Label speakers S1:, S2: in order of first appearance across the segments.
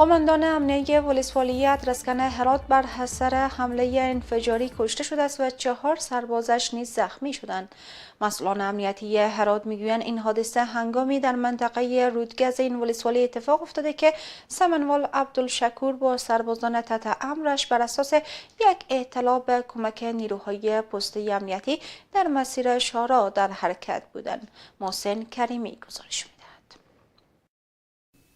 S1: قماندان امنیتی ولسوالی ادرسکن هرات بر اثر حمله انفجاری کشته شده است و 4 سربازش نیز زخمی شدند. مسئولان امنیتی هرات میگویند این حادثه هنگامی در منطقه رودگز این ولسوالی اتفاق افتاده که سمنوال عبدالشکور با سربازان تحت امرش بر اساس یک اطلاع به کمک نیروهای پسته امنیتی در مسیر شارع در حرکت بودند. محسن کریمی گزارش می‌دهد.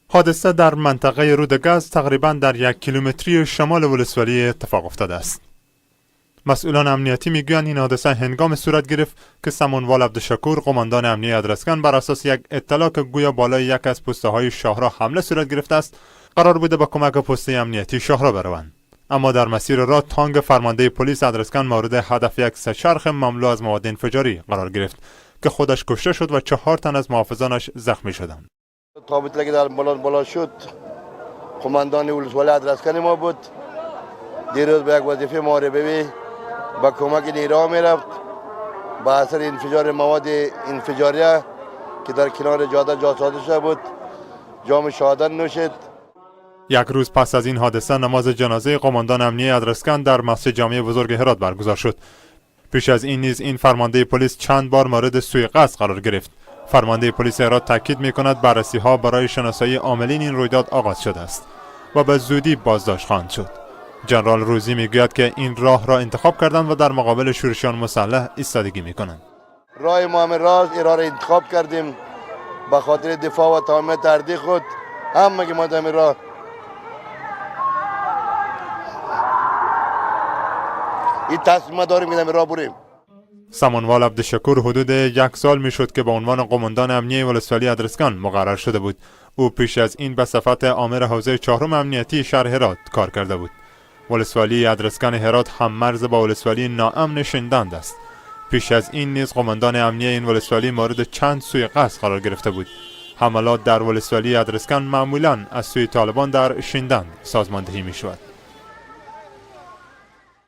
S2: حادثه در منطقه رودگز تقریباً در 1 کیلومتری شمال ولسوالی اتفاق افتاده است. مسئولان امنیتی میگویند این حادثه هنگام صورت گرفت که سمنوال عبدالشکور قماندان امنیتی ادرسکن بر اساس یک اطلاع که گویا بالای یک از پسته های شاهراه حمله صورت گرفته است قرار بوده با کمک پسته امنیتی شاهراه بروند، اما در مسیر راه تانک فرمانده پلیس ادرسکن مورد هدف یک سه‌چرخ مملو از مواد انفجاری قرار گرفت که خودش کشته شد و 4 تن از محافظانش زخمی شدند.
S3: تابوتی که در بالا شد قماندان ولسوالی ادرسکن ما بود. دیروز به یک وظیفه محاربه با کمک نیروها میرفت. با اثر انفجار مواد انفجاریه که در کنار جاده جا ساده شده بود جام شهادت نوشید.
S2: 1 روز پس از این حادثه نماز جنازه قماندان امنیتی ادرسکن در مسجد جامع بزرگ هرات برگزار شد. پیش از این نیز این فرمانده پلیس چند بار مورد سوء قصد قرار گرفت. فرمانده پلیس هرات تاکید می‌کند بررسی‌ها برای شناسایی عاملین این رویداد آغاز شده است و به زودی بازداشت خواهند شد. جنرال روزی میگوید که این راه را انتخاب کردند و در مقابل شورشیان مسلح ایستادگی می‌کنند.
S3: راه ما راست را انتخاب کردیم به خاطر دفاع و تامین ارضی خود. همه که ما در راه این تصمیم داریم که در راه بریم.
S2: سمنوال عبدالشکور حدود 1 سال میشد که به عنوان قماندان امنیتی ولسوالی ادرسکن مقرر شده بود. او پیش از این به صفت آمر حوزه 4 امنیتی شهر هرات کار کرده بود. ولسوالی ادرسکن هرات هم مرز با ولسوالی ناامن شندند است. پیش از این نیز قماندان امنیتی این ولسوالی مورد چند سوء قصد قرار گرفته بود. حملات در ولسوالی ادرسکن معمولاً از سوی طالبان در شندند سازماندهی می شود.